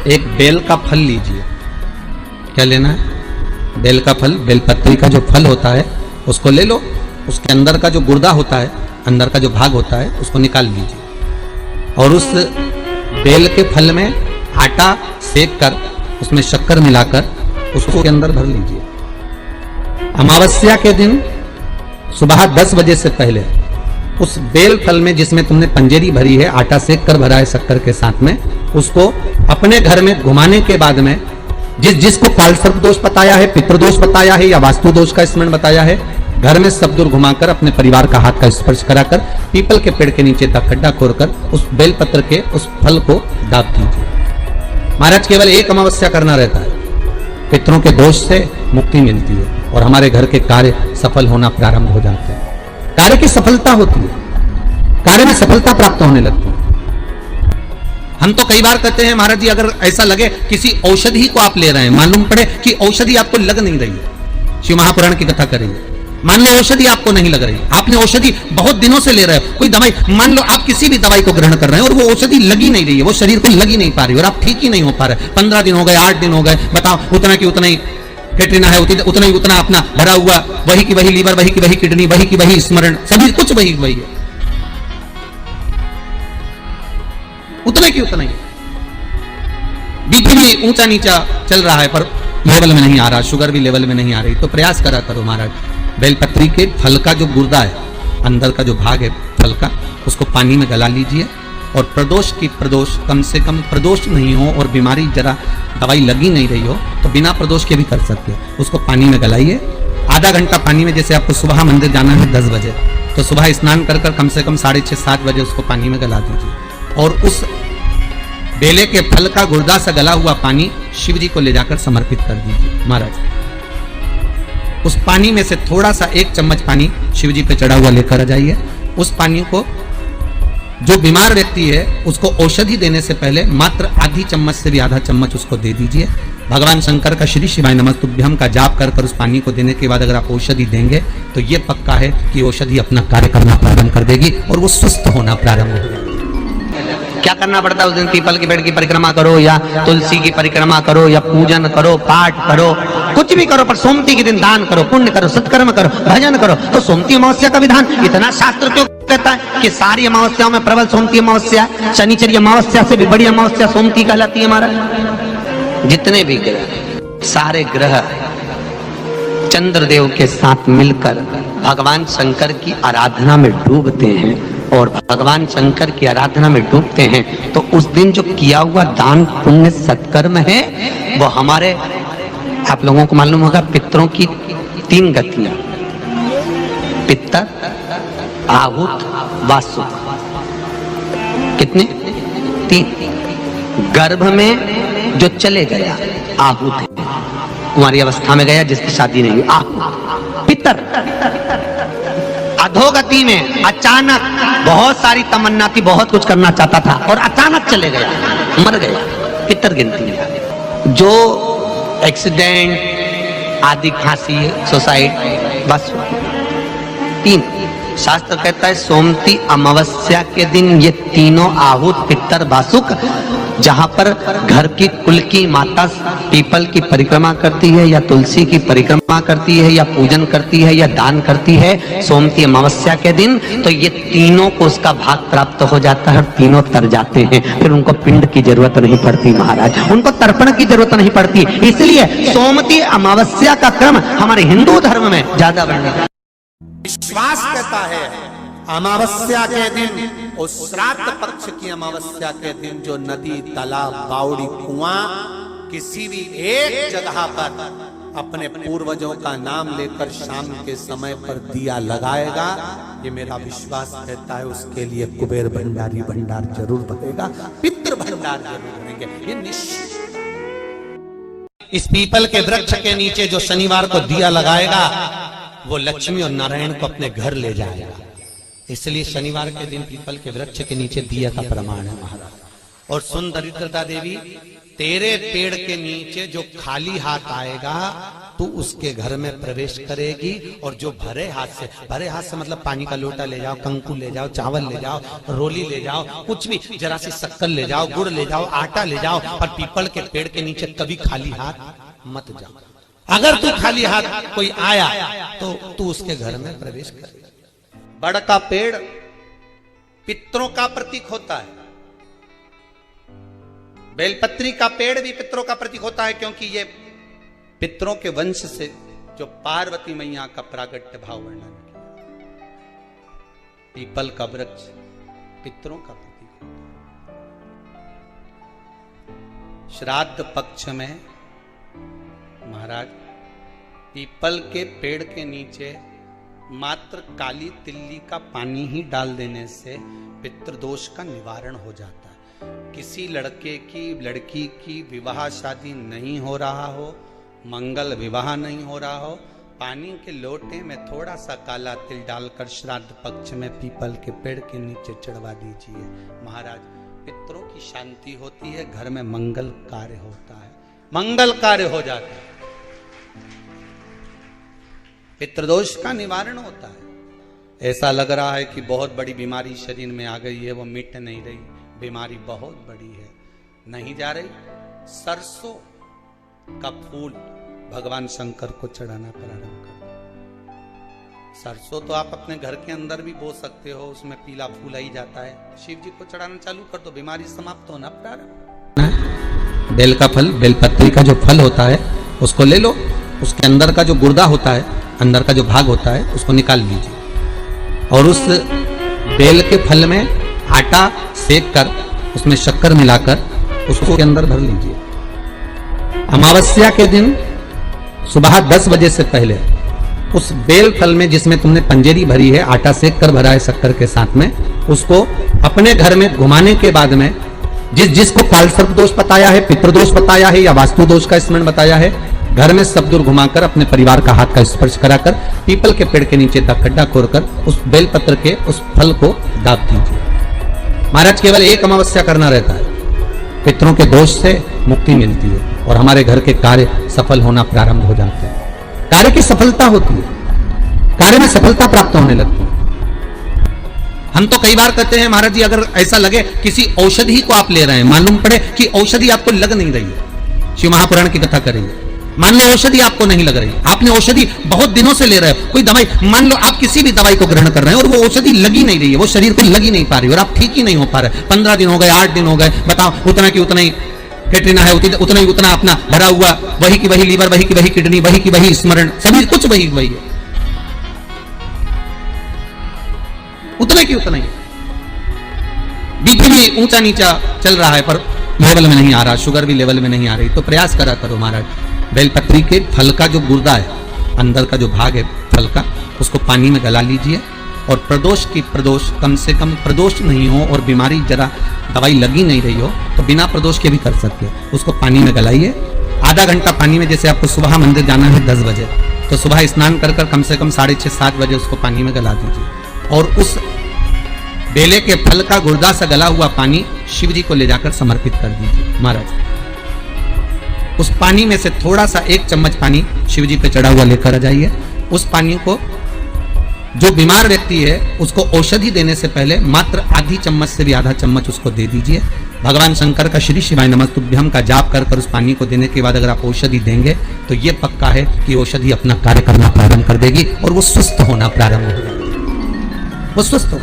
एक बेल का फल लीजिए। क्या लेना है? बेल का फल, बेलपत्री का जो फल होता है उसको ले लो। उसके अंदर का जो गुर्दा होता है, अंदर का जो भाग होता है, उसको निकाल लीजिए और उस बेल के फल में आटा सेक कर उसमें शक्कर मिलाकर उसको के अंदर भर लीजिए। अमावस्या के दिन सुबह 10 बजे से पहले उस बेल फल में जिसमें तुमने पंजेरी भरी है, आटा सेक कर भरा है शक्कर के साथ में, उसको अपने घर में घुमाने के बाद में जिसको कालसर्प दोष बताया है, पितृदोष बताया है या वास्तु दोष का स्मरण बताया है, घर में सब दूर घुमाकर अपने परिवार का हाथ का स्पर्श कराकर पीपल के पेड़ के नीचे तक खड्डा खोदकर उस बेलपत्र के उस फल को दाब दीजिए। महाराज केवल एक अमावस्या करना रहता है, पितरों के दोष से मुक्ति मिलती है और हमारे घर के कार्य सफल होना प्रारंभ हो जाते हैं। कार्य की सफलता होती है, कार्य में सफलता प्राप्त होने लगती है। हम तो कई बार कहते हैं महाराज जी, अगर ऐसा लगे किसी औषधि को आप ले रहे हैं, मालूम पड़े कि औषधि आपको लग नहीं रही है, शिव महापुराण की कथा करेंगे, मान लो औषधि आपको नहीं लग रही, आपने औषधि बहुत दिनों से ले रहे हो, कोई दवाई, मान लो आप किसी भी दवाई को ग्रहण कर रहे हैं और वो औषधि लगी नहीं रही है, वो शरीर को लगी नहीं पा रही और आप ठीक ही नहीं हो पा रहे, 15 दिन हो गए, 8 दिन हो गए, बताओ उतना की उतना ही कैटरीना है, उतना ही उतना अपना भरा हुआ, वही की वही लीवर, वही की वही किडनी, वही की वही स्मरण, सभी कुछ वही वही है, उतना की उतना ही। बीपी भी ऊंचा नीचा चल रहा है पर लेवल में नहीं आ रहा, शुगर भी लेवल में नहीं आ रही, तो प्रयास करा करो महाराज, बेलपत्री के फल का जो गुर्दा है, अंदर का जो भाग है फल का, उसको पानी में गला लीजिए और प्रदोष की प्रदोष, कम से कम प्रदोष नहीं हो और बीमारी जरा दवाई लगी नहीं रही हो तो बिना प्रदोष के भी कर सकते हो, उसको पानी में गलाइए। आधा घंटा पानी में, जैसे आपको सुबह मंदिर जाना है 10 बजे, तो सुबह स्नान कर कर कम से कम 6:30-7 बजे उसको पानी में गला दीजिए और उस बेले के फल का गुर्दा से गला हुआ पानी शिव जी को ले जाकर समर्पित कर दीजिए। महाराज उस पानी में से थोड़ा सा 1 चम्मच पानी शिव जी पे चढ़ा हुआ लेकर आ जाइए। उस पानी को जो बीमार व्यक्ति है उसको औषधि देने से पहले मात्र आधी चम्मच से भी आधा चम्मच उसको दे दीजिए। भगवान शंकर का श्री शिवाय नमस्तुभ्यम का जाप कर कर उस पानी को देने के बाद अगर आप औषधि देंगे तो ये पक्का है कि औषधि अपना कार्य करना प्रारंभ कर देगी और वो स्वस्थ होना प्रारंभ हो जाएगी। क्या करना पड़ता है उस दिन? पीपल के पेड़ की परिक्रमा करो या तुलसी की परिक्रमा करो या पूजन करो, पाठ करो, कुछ भी करो, पर सोमती के दिन दान करो, पुण्य करो, सत्कर्म करो, भजन करो। तो सोमती अमावस्या का विधान इतना शास्त्र क्यों कहता है कि सारी अमावस्याओं में प्रबल सोमती अमावस्या, शनिचरी अमावस्या से भी बड़ी अमावस्या सोमती कहलाती है। महाराज जितने भी ग्रह, सारे ग्रह चंद्रदेव के साथ मिलकर भगवान शंकर की आराधना में डूबते हैं और भगवान शंकर की आराधना में डूबते हैं तो उस दिन जो किया हुआ दान पुण्य सत्कर्म है वो हमारे, आप लोगों को मालूम होगा, पितरों की 3 गतियां, पितर, आहुत, वासुक, कितने? 3। गर्भ में जो चले गया आहुत है, कुंवारी अवस्था में गया जिसकी शादी नहीं हुई, आहुत। पितर अधोगति में अचानक बहुत सारी तमन्ना थी, बहुत कुछ करना चाहता था और अचानक चले गया, मर गया, पितर गिनती में। जो एक्सीडेंट आदि, फांसी, सुसाइड, बस 3। शास्त्र कहता है सोमती अमावस्या के दिन ये तीनों आहुत, पितर, वासुक, जहां पर घर की कुल की माता पीपल की परिक्रमा करती है या तुलसी की परिक्रमा करती है या पूजन करती है या दान करती है सोमती अमावस्या के दिन, तो ये तीनों को उसका भाग प्राप्त हो जाता है और तीनों तर जाते हैं। फिर उनको पिंड की जरूरत नहीं पड़ती महाराज, उनको तर्पण की जरूरत नहीं पड़ती। इसलिए सोमती अमावस्या का क्रम हमारे हिंदू धर्म में ज्यादा बढ़ने विश्वास कहता है अमावस्या के दिन, उस श्राद्ध पक्ष की अमावस्या के दिन जो नदी, तालाब, बावड़ी, कुआं किसी भी एक जगह पर अपने पूर्वजों का नाम लेकर शाम के समय पर दिया लगाएगा, ये मेरा विश्वास कहता है उसके लिए कुबेर भंडारी भंडार जरूर बनेगा, पितृ भंडार जरूर बनेंगे, ये निश्चित। इस पीपल के वृक्ष के नीचे जो शनिवार को दिया लगाएगा वो लक्ष्मी और नारायण को अपने घर ले जाएगा। इसलिए शनिवार के दिन पीपल के वृक्ष के नीचे दिया का प्रमाण है महाराज। और सुन दरिद्रता देवी, तेरे पेड़ के नीचे जो खाली हाथ आएगा तू उसके घर में प्रवेश करेगी और जो भरे हाथ से मतलब पानी का लोटा ले जाओ, कंकु ले जाओ, चावल ले जाओ, रोली ले जाओ, कुछ भी, जरा सी शक्कर ले जाओ, गुड़ ले जाओ, आटा ले जाओ, और पीपल के पेड़ के नीचे कभी खाली हाथ मत जाओ। अगर तू खाली हाथ कोई आया तो तू उसके घर में प्रवेश कर। बड़ का पेड़ पितरों का प्रतीक होता है, बेलपत्री का पेड़ भी पितरों का प्रतीक होता है, क्योंकि ये पितरों के वंश से जो पार्वती मैया का प्रागट्य भाव वर्णन किया। पीपल का वृक्ष पितरों का प्रतीक होता है। श्राद्ध पक्ष में महाराज पीपल के पेड़ के नीचे मात्र काली तिल्ली का पानी ही डाल देने से पितृदोष का निवारण हो जाता है। किसी लड़के की लड़की की विवाह शादी नहीं हो रहा हो, मंगल विवाह नहीं हो रहा हो, पानी के लोटे में थोड़ा सा काला तिल डालकर श्राद्ध पक्ष में पीपल के पेड़ के नीचे चढ़वा दीजिए। महाराज पितरों की शांति होती है, घर में मंगल कार्य होता है, मंगल कार्य हो जाता है, पितृदोष का निवारण होता है। ऐसा लग रहा है कि बहुत बड़ी बीमारी शरीर में आ गई है, वो मिट नहीं रही, बीमारी बहुत बड़ी है, नहीं जा रही। सरसों का फूल भगवान शंकर को चढ़ाना प्रारंभ कर दो। सरसों तो आप अपने घर के अंदर भी बो सकते हो, उसमें पीला फूल ही जाता है, शिव जी को चढ़ाना चालू कर दो, बीमारी समाप्त होना प्रारंभ। बेल का फल, बेलपत्री का जो फल होता है उसको ले लो, उसके अंदर का जो गुर्दा होता है, अंदर का जो भाग होता है उसको निकाल लीजिए और उस बेल के फल में आटा सेक कर उसमें शक्कर मिलाकर उसको के अंदर भर लीजिए। अमावस्या के दिन सुबह 10 बजे से पहले उस बेल फल में जिसमें तुमने पंजेरी भरी है, आटा सेक कर भरा है शक्कर के साथ में, उसको अपने घर में घुमाने के बाद में जिसको कालसर्प दोष बताया है, पितृदोष बताया है या वास्तु दोष का स्मरण बताया है, घर में सब दूर घुमाकर अपने परिवार का हाथ का स्पर्श कराकर पीपल के पेड़ के नीचे तक खड्डा खोदकर उस बेलपत्र के उस फल को दाब दीजिए। महाराज केवल एक अमावस्या करना रहता है, पितरों के दोष से मुक्ति मिलती है और हमारे घर के कार्य सफल होना प्रारंभ हो जाते हैं। कार्य की सफलता होती है, कार्य में सफलता प्राप्त होने लगती है। हम तो कई बार कहते हैं महाराज जी, अगर ऐसा लगे किसी औषधि को आप ले रहे हैं, मालूम पड़े कि औषधि आपको लग नहीं रही है, शिव महापुराण की कथा करेंगे, मान लो औषधि आपको नहीं लग रही, आपने औषधि बहुत दिनों से ले रहे हो, कोई दवाई, मान लो आप किसी भी दवाई को ग्रहण कर रहे हैं और वो औषधि लगी नहीं रही है, वो शरीर को लगी नहीं पा रही और आप ठीक ही नहीं हो पा रहे, 15 दिन हो गए, 8 दिन हो गए, बताओ, उतना की उतना ही कैटरीना है, उतना ही उतना अपना भरा हुआ, वही की वही लीवर, वही की वही किडनी, वही की वही स्मरण, सभी कुछ वही वही है, उतना की उतना ही। बीपी भी ऊंचा नीचा चल रहा है पर लेवल में नहीं आ रहा, शुगर भी लेवल में नहीं आ रही, तो प्रयास करा करो महाराज, बेलपत्री के फल का जो गुर्दा है, अंदर का जो भाग है फल का, उसको पानी में गला लीजिए और प्रदोष कम से कम प्रदोष नहीं हो और बीमारी जरा दवाई लगी नहीं रही हो तो बिना प्रदोष के भी कर सकते हो, उसको पानी में गलाइए। आधा घंटा पानी में, जैसे आपको सुबह मंदिर जाना है 10 बजे, तो सुबह स्नान कर कम से कम 6:30-7 बजे उसको पानी में गला दीजिए और उस बेले के फल का गुर्दा से गला हुआ पानी शिव जी को ले जाकर समर्पित कर दीजिए। महाराज उस पानी में से थोड़ा सा 1 चम्मच पानी शिव जी पे चढ़ा हुआ लेकर आ जाइए। उस पानी को जो बीमार व्यक्ति है उसको औषधि देने से पहले मात्र आधी चम्मच से भी आधा चम्मच उसको दे दीजिए। भगवान शंकर का श्री शिवाय नमस्तुभ्यम का जाप कर उस पानी को देने के बाद अगर आप औषधि देंगे तो ये पक्का है कि औषधि अपना कार्य करना प्रारंभ कर देगी और वो स्वस्थ होना प्रारंभ हो जाएगी, वो स्वस्थ हो।